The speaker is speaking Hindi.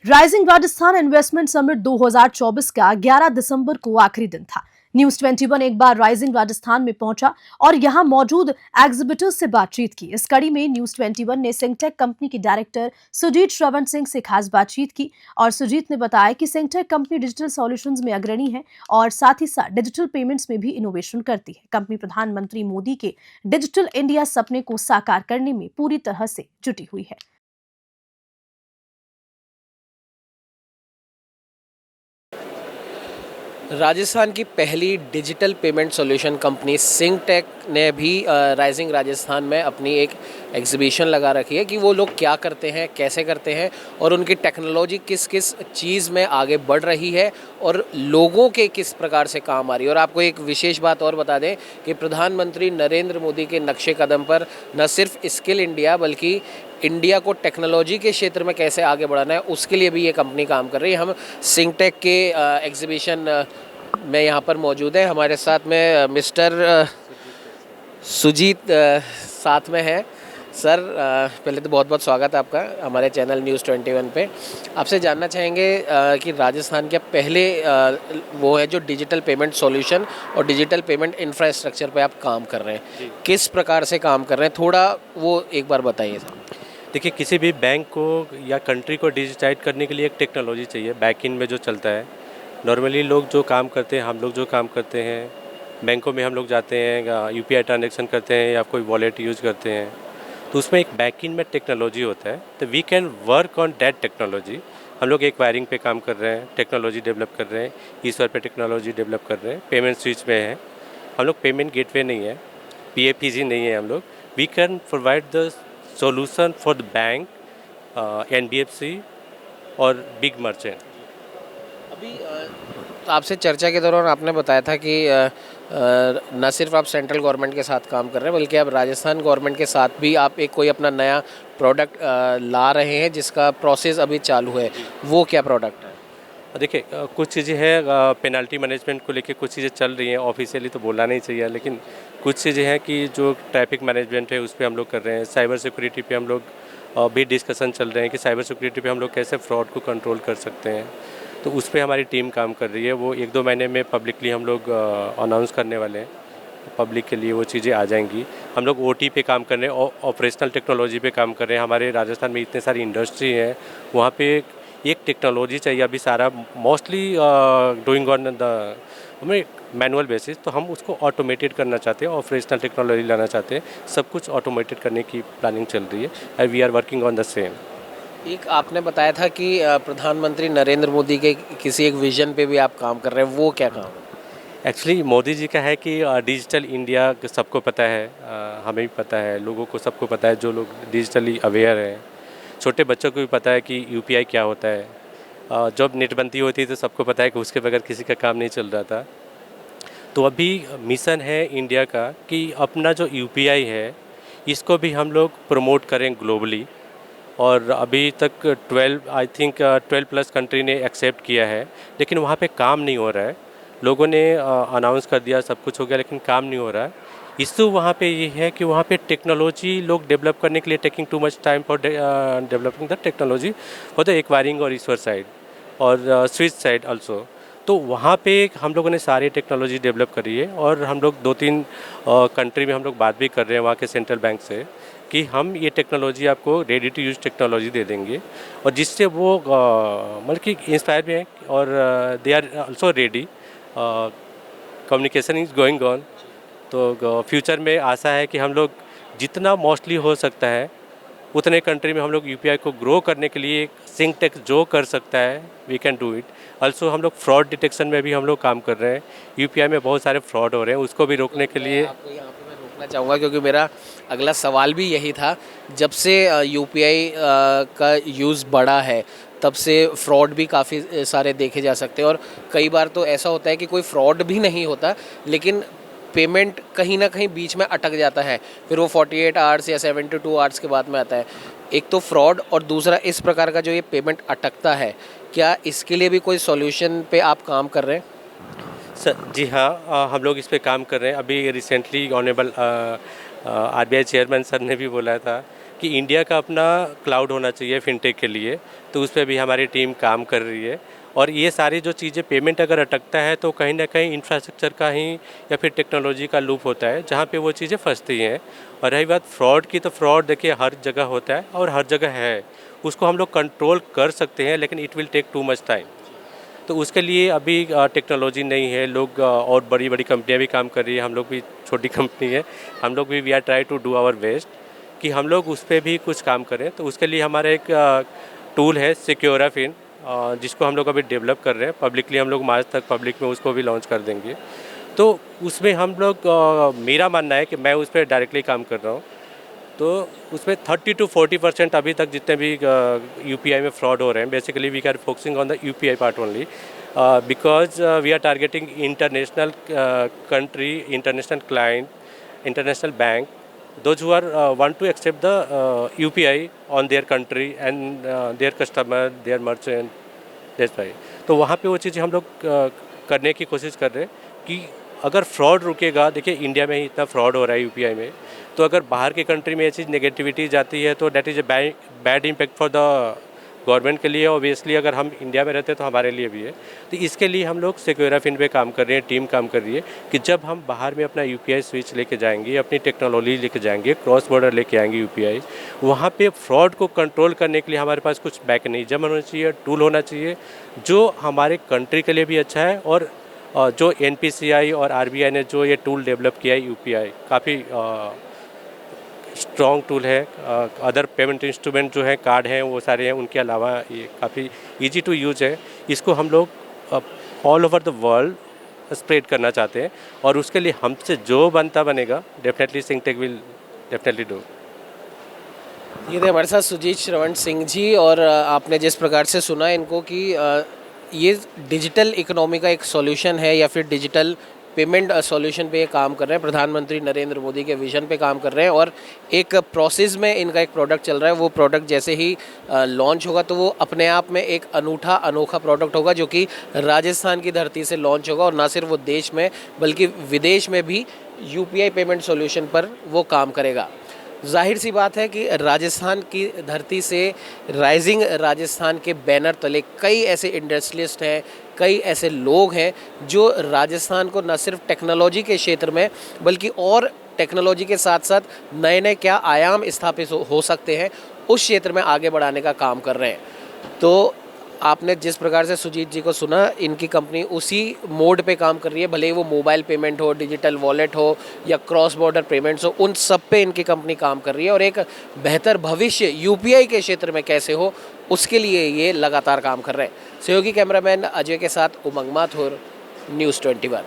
राइजिंग राजस्थान इन्वेस्टमेंट समिट 2024 का 11 दिसंबर को आखिरी दिन था। न्यूज 21 एक बार राइजिंग राजस्थान में पहुंचा और यहां मौजूद एग्जिबिटर्स से बातचीत की। इस कड़ी में न्यूज 21 ने सिंगटेक कंपनी के डायरेक्टर सुजीत श्रवण सिंह से खास बातचीत की और सुजीत ने बताया कि सिंगटेक कंपनी डिजिटल सॉल्यूशंस में अग्रणी है और साथ ही साथ डिजिटल पेमेंट्स में भी इनोवेशन करती है। कंपनी प्रधानमंत्री मोदी के डिजिटल इंडिया सपने को साकार करने में पूरी तरह से जुटी हुई है। राजस्थान की पहली डिजिटल पेमेंट सॉल्यूशन कंपनी सिंगटेक ने भी राइजिंग राजस्थान में अपनी एक एग्जीबिशन लगा रखी है कि वो लोग क्या करते हैं, कैसे करते हैं और उनकी टेक्नोलॉजी किस किस चीज़ में आगे बढ़ रही है और लोगों के किस प्रकार से काम आ रही है। और आपको एक विशेष बात और बता दें कि प्रधानमंत्री नरेंद्र मोदी के नक्शे कदम पर न सिर्फ स्किल इंडिया बल्कि इंडिया को टेक्नोलॉजी के क्षेत्र में कैसे आगे बढ़ाना है उसके लिए भी ये कंपनी काम कर रही है। हम सिंगटेक के एग्जीबिशन में यहाँ पर मौजूद है। हमारे साथ में मिस्टर सुजीत साथ में है। सर पहले तो बहुत बहुत स्वागत है आपका हमारे चैनल न्यूज़ 21 पे। आपसे जानना चाहेंगे कि राजस्थान के पहले वो है जो डिजिटल पेमेंट सॉल्यूशन और डिजिटल पेमेंट इंफ्रास्ट्रक्चर पे आप काम कर रहे हैं, किस प्रकार से काम कर रहे हैं, थोड़ा वो एक बार बताइए सर। देखिए, किसी भी बैंक को या कंट्री को डिजिटाइज करने के लिए एक टेक्नोलॉजी चाहिए बैक एंड में जो चलता है। नॉर्मली लोग जो काम करते हैं, हम लोग जो काम करते हैं, बैंकों में हम लोग जाते हैं, यूपीआई ट्रांजैक्शन करते हैं या कोई वॉलेट यूज़ करते हैं, तो उसमें एक बैक एंड में टेक्नोलॉजी होता है। तो we can work on that technology. हम लोग एक वायरिंग पे काम कर रहे हैं, टेक्नोलॉजी डेवलप कर रहे हैं, ईश्वर पे टेक्नोलॉजी डेवलप कर रहे हैं, पेमेंट स्विच में है। हम लोग पेमेंट गेटवे नहीं है, पीएपीजी नहीं है हम लोग। We can provide the solution for the bank, NBFC और बिग मर्चेंट। अभी आपसे चर्चा के दौरान आपने बताया था कि न सिर्फ आप सेंट्रल गवर्नमेंट के साथ काम कर रहे हैं बल्कि आप राजस्थान गवर्नमेंट के साथ भी आप एक कोई अपना नया प्रोडक्ट ला रहे हैं जिसका प्रोसेस अभी चालू है। वो क्या प्रोडक्ट है? देखिए, कुछ चीज़ें हैं पेनल्टी मैनेजमेंट को लेके, कुछ चीज़ें चल रही हैं। ऑफिशियली तो बोलना नहीं चाहिए, लेकिन कुछ चीज़ें हैं कि जो ट्रैफिक मैनेजमेंट है उस पर हम लोग कर रहे हैं। साइबर सिक्योरिटी पे हम लोग भी डिस्कशन चल रहे हैं कि साइबर सिक्योरिटी पे हम लोग कैसे फ्रॉड को कंट्रोल कर सकते हैं। तो उस पर हमारी टीम काम कर रही है। वो 1-2 महीने में पब्लिकली हम लोग अनाउंस करने वाले हैं। पब्लिक के लिए वो चीज़ें आ जाएंगी। हम लोग ओटी पे काम कर रहे हैं, ऑपरेशनल टेक्नोलॉजी पे काम कर रहे हैं। हमारे राजस्थान में इतने सारी इंडस्ट्री है, वहाँ पे एक टेक्नोलॉजी चाहिए। अभी सारा मोस्टली डूइंग ऑन द हमें मैनुअल बेसिस, तो हम उसको ऑटोमेटेड करना चाहते हैं, ऑपरेशनल टेक्नोलॉजी लाना चाहते हैं। सब कुछ ऑटोमेटेड करने की प्लानिंग चल रही है and we are working on the same. एक आपने बताया था कि प्रधानमंत्री नरेंद्र मोदी के किसी एक विजन पे भी आप काम कर रहे हैं, वो क्या काम है? एक्चुअली मोदी जी का है कि डिजिटल इंडिया सबको पता है, हमें भी पता है, लोगों को सबको पता है, जो लोग डिजिटली अवेयर हैं। छोटे बच्चों को भी पता है कि यूपीआई क्या होता है। जब नेटबंदी होती है तो सबको पता है कि उसके बगैर किसी का काम नहीं चल रहा था। तो अभी मिशन है इंडिया का कि अपना जो यूपीआई है इसको भी हम लोग प्रमोट करें ग्लोबली। और अभी तक 12 प्लस कंट्री ने एक्सेप्ट किया है, लेकिन वहाँ पे काम नहीं हो रहा है। लोगों ने अनाउंस कर दिया, सब कुछ हो गया, लेकिन काम नहीं हो रहा है। इशू वहाँ पे ये है कि वहाँ पे टेक्नोलॉजी लोग डेवलप करने के लिए taking to much time for developing the technology for the acquiring और ईश्वर साइड और स्विच साइड आल्सो। तो वहाँ पे हम लोगों ने सारी टेक्नोलॉजी डेवलप करी है और हम लोग 2-3 कंट्री में हम लोग बात भी कर रहे हैं वहाँ के सेंट्रल बैंक से कि हम ये टेक्नोलॉजी आपको रेडी टू यूज़ टेक्नोलॉजी दे देंगे, और जिससे वो मतलब कि इंस्पायर भी हैं और they are also ready. Communication is going on. तो फ्यूचर में आशा है कि हम लोग जितना मोस्टली हो सकता है उतने कंट्री में हम लोग यूपीआई को ग्रो करने के लिए सिंगटेक जो कर सकता है we can do it. Also हम लोग फ्रॉड डिटेक्शन में भी हम लोग काम कर रहे हैं। यूपीआई में बहुत सारे फ्रॉड हो रहे हैं, उसको भी रोकने के लिए आपको यहाँ पे मैं रोकना चाहूँगा क्योंकि मेरा अगला सवाल भी यही था। जब से यूपीआई का यूज़ बढ़ा है तब से फ्रॉड भी काफ़ी सारे देखे जा सकते हैं और कई बार तो ऐसा होता है कि कोई फ्रॉड भी नहीं होता लेकिन पेमेंट कहीं ना कहीं बीच में अटक जाता है, फिर वो 48 आवर्स या 72 आवर्स के बाद में आता है। एक तो फ्रॉड और दूसरा इस प्रकार का जो ये पेमेंट अटकता है, क्या इसके लिए भी कोई सॉल्यूशन पे आप काम कर रहे हैं? सर जी हाँ, हम लोग इस पे काम कर रहे हैं। अभी recently honourable RBI chairman sir ने भी बोला था कि इंडिया का अपना क्लाउड होना चाहिए फिनटेक के लिए, तो उस पर भी हमारी टीम काम कर रही है। और ये सारी जो चीज़ें पेमेंट अगर अटकता है तो कहीं ना कहीं इंफ्रास्ट्रक्चर का ही या फिर टेक्नोलॉजी का लूप होता है जहाँ पे वो चीज़ें फंसती हैं। और रही बात फ्रॉड की, तो फ्रॉड देखिए हर जगह होता है और हर जगह है, उसको हम लोग कंट्रोल कर सकते हैं, लेकिन it will take too much time. तो उसके लिए अभी टेक्नोलॉजी नहीं है, लोग और बड़ी बड़ी कंपनियां भी काम कर रही है, हम लोग भी छोटी कंपनी है, हम लोग भी we are try to do our best कि हम लोग उस पर भी कुछ काम करें। तो उसके लिए हमारा एक टूल है सिक्योराफिन, जिसको हम लोग अभी डेवलप कर रहे हैं पब्लिकली, हम लोग मार्च तक पब्लिक में उसको भी लॉन्च कर देंगे। तो उसमें हम लोग मेरा मानना है कि मैं उस पर डायरेक्टली काम कर रहा हूँ, तो उसमें 30 to 40% अभी तक जितने भी यूपीआई में फ्रॉड हो रहे हैं, basically we are focusing on the UPI part only, because we are targeting international country, international client, international bank, those who are want to accept the UPI on their country and their customer, their merchant, that's why। तो वहाँ पे वो चीज़ें हम लोग करने की कोशिश कर रहे हैं कि अगर फ्रॉड रुकेगा, देखिए इंडिया में ही इतना फ्रॉड हो रहा है यूपीआई में, तो अगर बाहर के कंट्री में ये चीज़ नेगेटिविटी जाती है तो that is a bad impact for the government के लिए, ऑब्वियसली अगर हम इंडिया में रहते हैं तो हमारे लिए भी है। तो इसके लिए हम लोग सिक्योराफिन पे काम कर रहे हैं, टीम काम कर रही है कि जब हम बाहर में अपना यूपीआई स्विच लेके जाएंगे, अपनी टेक्नोलॉजी लेके जाएंगे, क्रॉस बॉर्डर लेके आएंगे यूपीआई, वहाँ पे फ्रॉड को कंट्रोल करने के लिए हमारे पास कुछ मैकेनिज्म होना चाहिए, टूल होना चाहिए जो हमारे कंट्री के लिए भी अच्छा है। और जो एनपीसीआई और आरबीआई ने जो ये टूल डेवलप किया है यूपीआई, काफ़ी स्ट्रॉन्ग टूल है। अदर पेमेंट इंस्ट्रूमेंट जो है, कार्ड हैं, वो सारे हैं, उनके अलावा ये काफ़ी इजी टू यूज है। इसको हम लोग all over the world spread करना चाहते हैं और उसके लिए हमसे जो बनता बनेगा, डेफिनेटली सिंगटेक विल डेफिनेटली डू। ये थे हमारे साथ सुजीत श्रवण सिंह जी। और आपने जिस प्रकार से सुना इनको कि ये डिजिटल इकोनॉमी का एक सॉल्यूशन है या फिर डिजिटल पेमेंट सॉल्यूशन पे ये काम कर रहे हैं, प्रधानमंत्री नरेंद्र मोदी के विजन पे काम कर रहे हैं। और एक प्रोसेस में इनका एक प्रोडक्ट चल रहा है, वो प्रोडक्ट जैसे ही लॉन्च होगा तो वो अपने आप में एक अनोखा प्रोडक्ट होगा जो कि राजस्थान की धरती से लॉन्च होगा। और ना सिर्फ वो देश में बल्कि विदेश में भी यूपीआई पेमेंट सॉल्यूशन पर वो काम करेगा। जाहिर सी बात है कि राजस्थान की धरती से राइजिंग राजस्थान के बैनर तले कई ऐसे इंडस्ट्रियलिस्ट हैं, कई ऐसे लोग हैं जो राजस्थान को न सिर्फ टेक्नोलॉजी के क्षेत्र में बल्कि और टेक्नोलॉजी के साथ साथ नए नए क्या आयाम स्थापित हो सकते हैं उस क्षेत्र में आगे बढ़ाने का काम कर रहे हैं। तो आपने जिस प्रकार से सुजीत जी को सुना, इनकी कंपनी उसी मोड पे काम कर रही है, भले ही वो मोबाइल पेमेंट हो, डिजिटल वॉलेट हो या क्रॉस बॉर्डर पेमेंट्स हो, उन सब पे इनकी कंपनी काम कर रही है। और एक बेहतर भविष्य यूपीआई के क्षेत्र में कैसे हो उसके लिए ये लगातार काम कर रहे हैं। सहयोगी कैमरामैन अजय के साथ उमंग माथुर, न्यूज़ 21।